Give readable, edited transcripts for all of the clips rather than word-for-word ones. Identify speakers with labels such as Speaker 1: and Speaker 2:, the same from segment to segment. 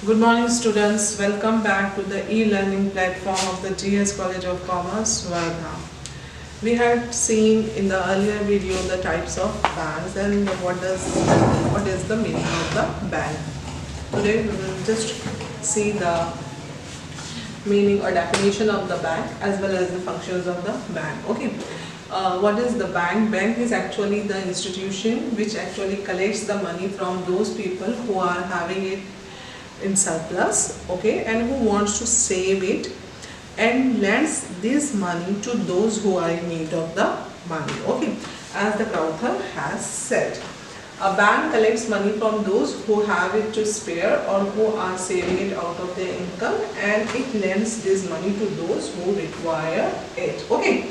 Speaker 1: Good morning students, welcome back to the e-learning platform of the GS College of Commerce, Wardha. We had seen in the earlier video the types of banks and what is the meaning of the bank. Today we will just see the meaning or definition of the bank as well as the functions of the bank. Okay. What is the bank? Bank is actually the institution which actually collects the money from those people who are having it in surplus, okay, and who wants to save it and lends this money to those who are in need of the money, okay, as the author has said. A bank collects money from those who have it to spare or who are saving it out of their income, and it lends this money to those who require it, okay.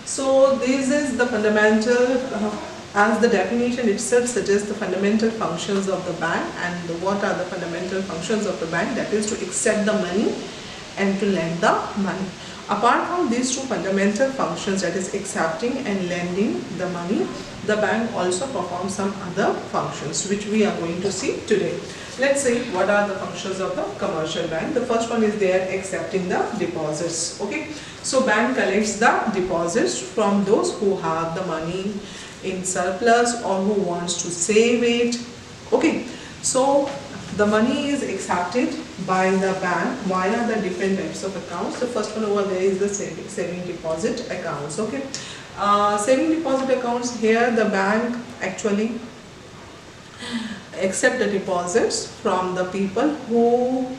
Speaker 1: So this is the fundamental, as the definition itself suggests, the fundamental functions of the bank. And what are the fundamental functions of the bank? That is to accept the money and to lend the money. Apart from these two fundamental functions, that is accepting and lending the money, the bank also performs some other functions which we are going to see today. Let's see what are the functions of the commercial bank. The first one is there accepting the deposits, okay. So bank collects the deposits from those who have the money in surplus or who wants to save it, okay. So the money is accepted by the bank via the different types of accounts. The first one over there is the saving deposit accounts, okay. Saving deposit accounts, here the bank actually accept the deposits from the people who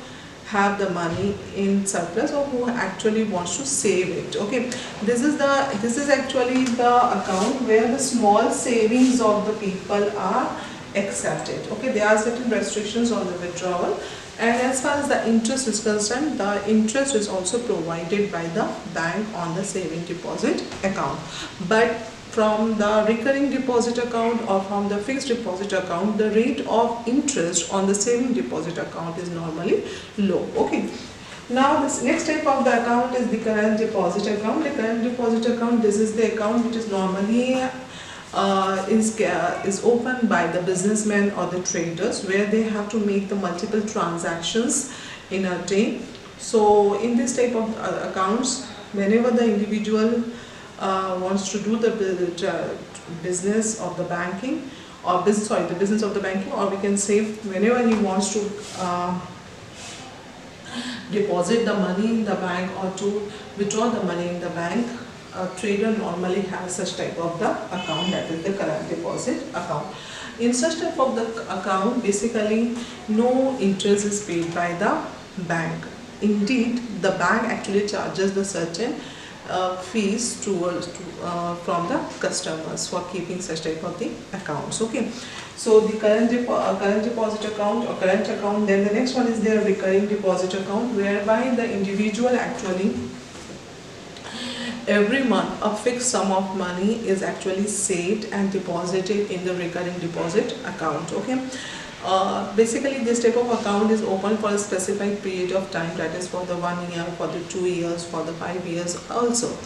Speaker 1: have the money in surplus or who actually wants to save it, okay. This is actually the account where the small savings of the people are accepted, okay. There are certain restrictions on the withdrawal, and as far as the interest is concerned, the interest is also provided by the bank on the saving deposit account. But from the recurring deposit account or from the fixed deposit account, the rate of interest on the saving deposit account is normally low, okay. Now this next type of the account is the current deposit account. The current deposit account, this is the account which is normally is opened by the businessmen or the traders, where they have to make the multiple transactions in a day. So in this type of accounts, whenever the individual wants to do the business of the banking or the business of the banking, or we can say whenever he wants to deposit the money in the bank or to withdraw the money in the bank, a trader normally has such type of the account, that is the current deposit account. In such type of the account, basically no interest is paid by the bank. Indeed, the bank actually charges the certain fees from the customers for keeping such type of the accounts, okay. So the current deposit account or current account. Then the next one is their recurring deposit account, whereby the individual actually every month a fixed sum of money is actually saved and deposited in the recurring deposit account, okay. Basically this type of account is open for a specified period of time, that is for the 1 year, for the 2 years, for the 5 years also,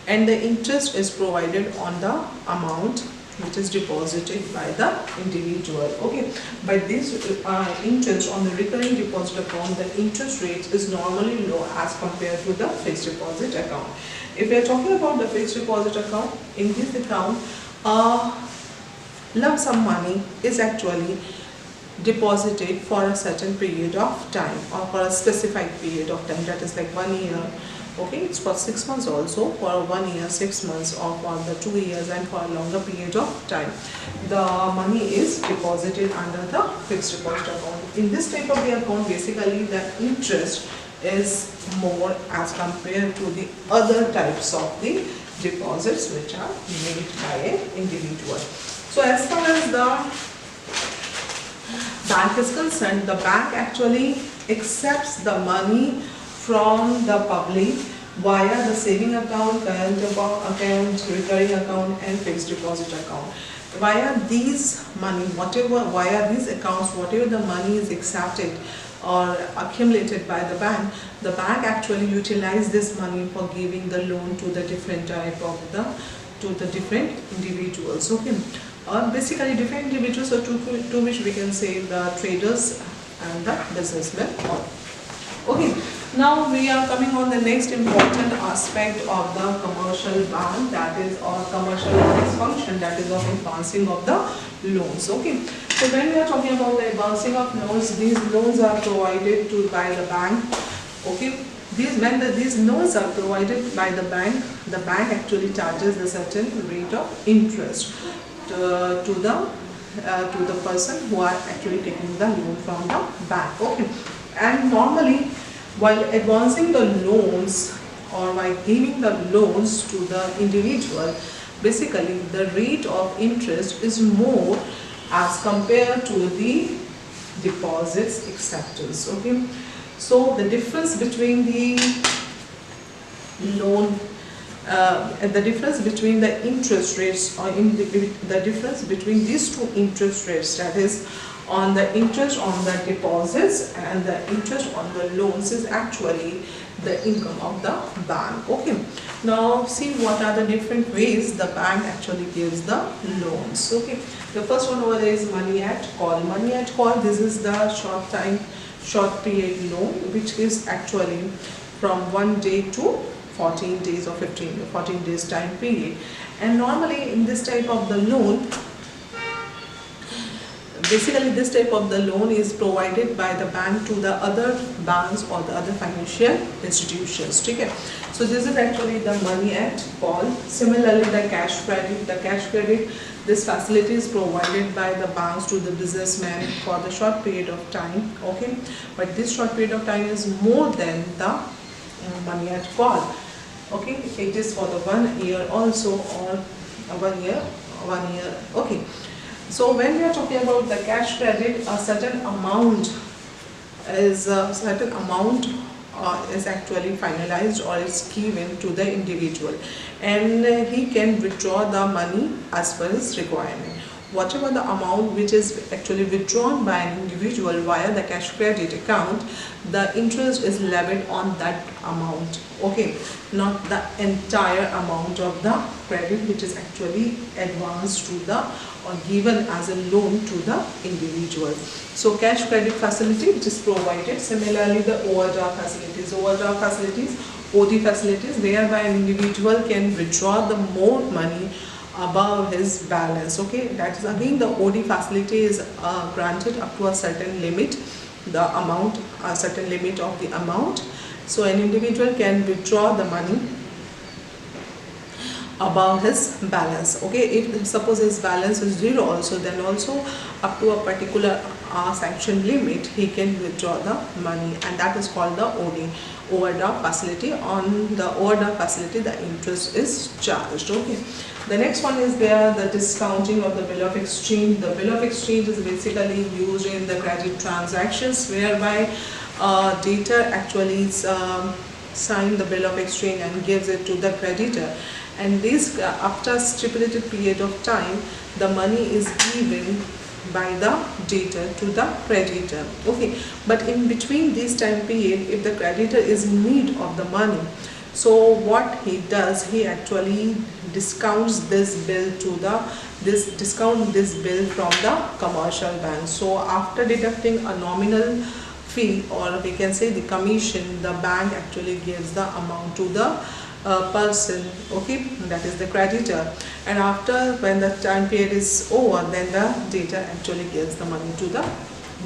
Speaker 1: and the interest is provided on the amount which is deposited by the individual, okay. But this interest on the recurring deposit account, the interest rate is normally low as compared to the fixed deposit account. If we are talking about the fixed deposit account, in this account lump sum money is actually deposited for a certain period of time or for a specified period of time, that is like 1 year, okay. It's for 6 months also, for 1 year, 6 months, or for the 2 years, and for a longer period of time the money is deposited under the fixed deposit account. In this type of the account, basically the interest is more as compared to the other types of the deposits which are made by an individual. So as far as the bank is concerned, the bank actually accepts the money from the public via the saving account, current account, recurring account, and fixed deposit account. Via these money, via these accounts, whatever the money is accepted or accumulated by the bank actually utilize this money for giving the loan to the different type of the different individuals, okay. Basically different individuals, or to which we can say the traders and the businessmen all. Okay, now we are coming on the next important aspect of the commercial bank, that is, or commercial bank's function, that is of advancing of the loans. Okay, so when we are talking about the advancing of loans, these loans are provided to by the bank. Okay, these loans are provided by the bank actually charges a certain rate of interest to the person who are actually taking the loan from the bank. Okay, and normally while advancing the loans or by giving the loans to the individual, basically the rate of interest is more as compared to the deposits acceptance. Okay, so the difference between the loan the difference between the interest rates, or the difference between these two interest rates, that is on the interest on the deposits and the interest on the loans, is actually the income of the bank. Okay, now see what are the different ways the bank actually gives the loans. Okay, the first one over there is money at call. Money at call, this is the short period loan, which is actually from 1 day to 14 days or 14 days time period. And normally in this type of the loan, basically this type of the loan is provided by the bank to the other banks or the other financial institutions. Okay, so this is actually the money at call. Similarly, the cash credit, this facility is provided by the banks to the businessmen for the short period of time. Okay, but this short period of time is more than the money at call. Okay, it is for the 1 year also, or 1 year. Okay, so when we are talking about the cash credit, a certain amount is actually finalized or is given to the individual, and he can withdraw the money as per his requirement. Whatever the amount which is actually withdrawn by an individual via the cash credit account, the interest is levied on that amount. Okay, not the entire amount of the credit which is actually advanced to the or given as a loan to the individual. So cash credit facility which is provided. Similarly, the overdraft facilities, OD facilities, whereby an individual can withdraw the more money above his balance. Okay, that is again the OD facility is granted up to a certain limit, a certain limit of the amount. So an individual can withdraw the money above his balance. Okay, if suppose his balance is 0 also, then also up to a particular sanction limit he can withdraw the money, and that is called the OD, overdraft facility. On the overdraft facility, the interest is charged. Okay, the next one is there the discounting of the bill of exchange. The bill of exchange is basically used in the credit transactions, whereby debtor actually sign the bill of exchange and gives it to the creditor, and this after stipulated period of time the money is given by the debtor to the creditor. Okay, but in between this time period, if the creditor is in need of the money, so what he does, he actually discounts this bill from the commercial bank. So after deducting a nominal fee, or we can say the commission, the bank actually gives the amount to the person, okay, that is the creditor, and after when the time period is over, then the debtor actually gives the money to the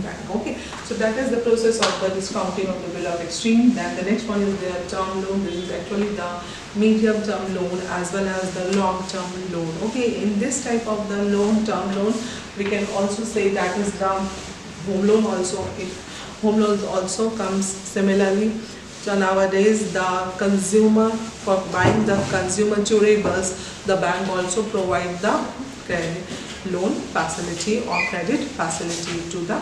Speaker 1: bank. Okay, so that is the process of the discounting of the bill of exchange. Then the next one is the term loan. This is actually the medium term loan as well as the long term loan. Okay, in this type of the term loan, we can also say that is the home loan also. Home loans also comes similarly. So nowadays the consumer, for buying the consumer durables, the bank also provide the credit loan facility or credit facility to the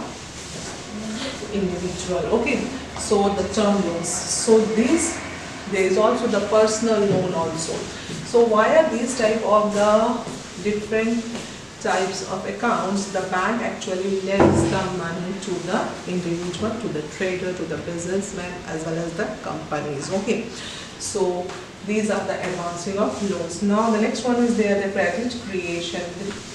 Speaker 1: individual. Okay, so the term loans. So there is also the personal loan also. So via these type of the different types of accounts, the bank actually lends the money to the individual, to the trader, to the businessman, as well as the companies. Okay, so these are the advancing of loans. Now the next one is there the credit creation.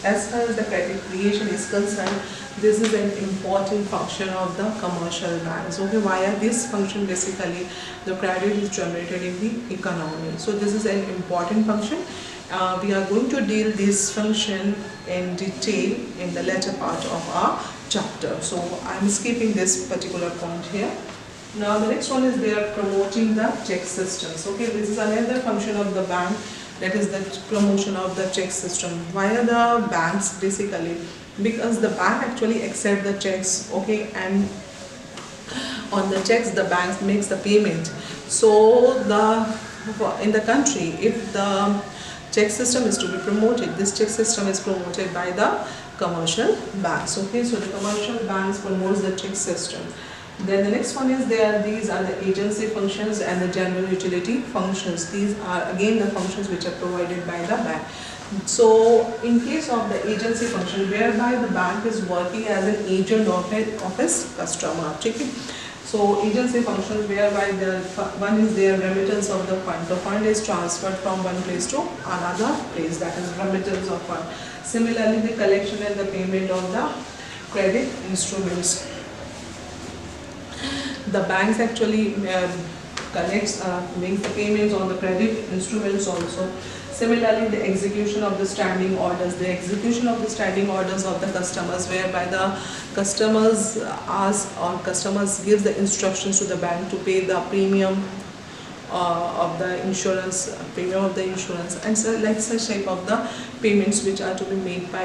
Speaker 1: As far as the credit creation is concerned, This is an important function of the commercial banks. Okay, via this function basically the credit is generated in the economy. So this is an important function. We are going to deal this function in detail in the later part of our chapter. So I am skipping this particular point here. Now the next one is they are promoting the check systems. Okay, this is another function of the bank, that is the promotion of the check system via the banks basically, because the bank actually accept the checks, okay, and on the checks the bank makes the payment. So in the country, if the check system is to be promoted, this check system is promoted by the commercial banks. Okay, so the commercial banks promotes the check system. Then the next one is these are the agency functions and the general utility functions. These are again the functions which are provided by the bank. So in case of the agency function, whereby the bank is working as an agent of its customer. Okay? So agency functions whereby one is their remittance of the fund. The fund is transferred from one place to another place, that is remittance of fund. Similarly, the collection and the payment of the credit instruments. The banks actually makes the payments on the credit instruments also. Similarly, the execution of the standing orders, of the customers, whereby the customers gives the instructions to the bank to pay the premium of the insurance, and so like such type of the payments which are to be made by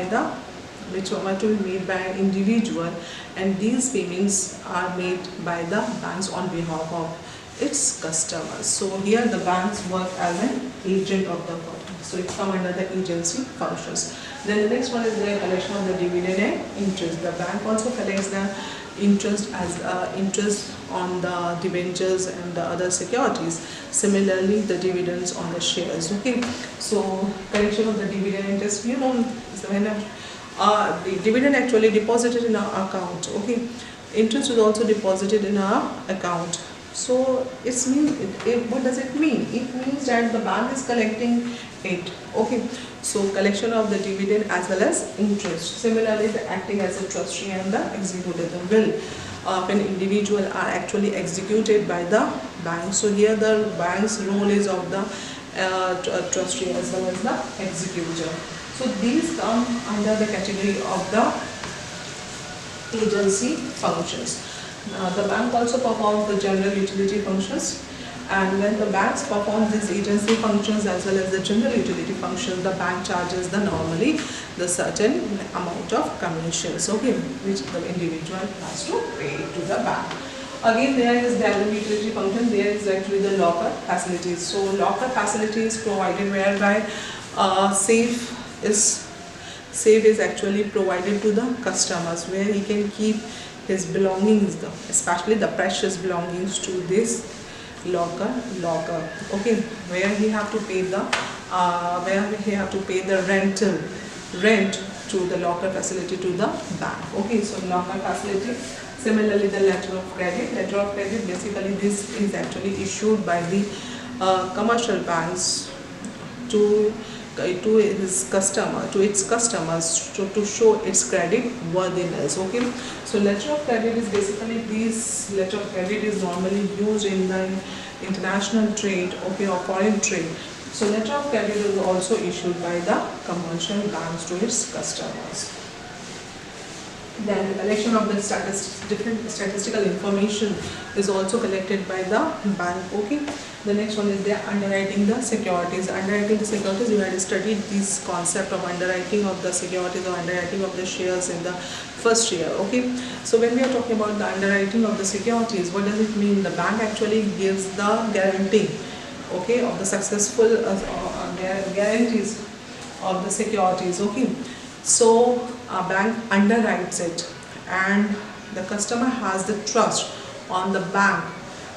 Speaker 1: an individual, and these payments are made by the banks on behalf of its customers. So here the banks work as an agent of the firm. So it comes under the agency functions. Then the next one is the collection of the dividend and interest. The bank also collects the interest as interest on the debentures and the other securities. Similarly, the dividends on the shares. Okay, so collection of the dividend interest. So when the dividend actually deposited in our account. Okay, interest is also deposited in our account. So what does it mean? It means that the bank is collecting it. Okay, so collection of the dividend as well as interest. Similarly, the acting as a trustee and the executor. The will of an individual are actually executed by the bank. So here the bank's role is of the trustee as well as the executor. So these come under the category of the agency functions. The bank also performs the general utility functions, and when the banks perform these agency functions as well as the general utility functions, the bank charges normally the certain amount of commissions, okay, which the individual has to pay to the bank. Again, there is the general utility function. There is actually the locker facilities. So locker facility is provided whereby safe is actually provided to the customers, where he can keep his belongings, especially the precious belongings, to this locker. Okay, where he have to pay the rent to the locker facility to the bank. Okay, so locker facility. Similarly, the letter of credit. Basically this is actually issued by the commercial banks to its customers to show its credit worthiness. Okay, so letter of credit is basically, this letter of credit is normally used in the international trade, okay, or foreign trade. So letter of credit is also issued by the commercial banks to its customers. Then the collection of the different statistical information is also collected by the bank. Okay. The next one is the underwriting the securities. Underwriting the securities, you had studied this concept of underwriting of the securities or underwriting of the shares in the first year. Okay. So when we are talking about the underwriting of the securities, what does it mean? The bank actually gives the guarantee, okay, of the successful guarantees of the securities. Okay. So a bank underwrites it, and the customer has the trust on the bank,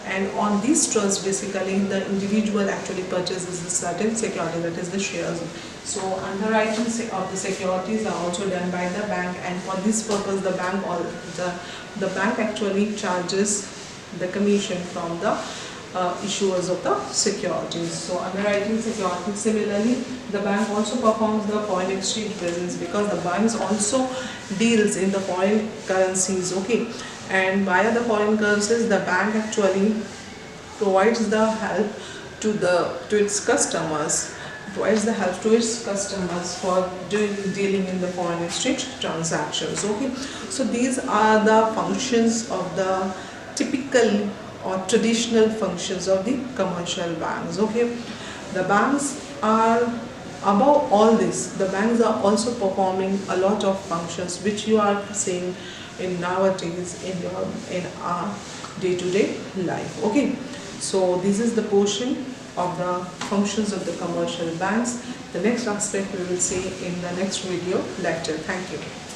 Speaker 1: and on this trust basically the individual actually purchases a certain security, that is the shares. So underwriting of the securities are also done by the bank, and for this purpose the bank actually charges the commission from the issuers of the securities. So underwriting securities. Similarly, the bank also performs the foreign exchange business, because the banks also deals in the foreign currencies. Okay, and via the foreign currencies, the bank actually provides the help to its customers, for dealing in the foreign exchange transactions. Okay, so these are the functions of the typical or traditional functions of the commercial banks. Okay, the banks are, above all this, the banks are also performing a lot of functions which you are seeing in nowadays in our day-to-day life. Okay, so this is the portion of the functions of the commercial banks. The next aspect we will see in the next video lecture. Thank you.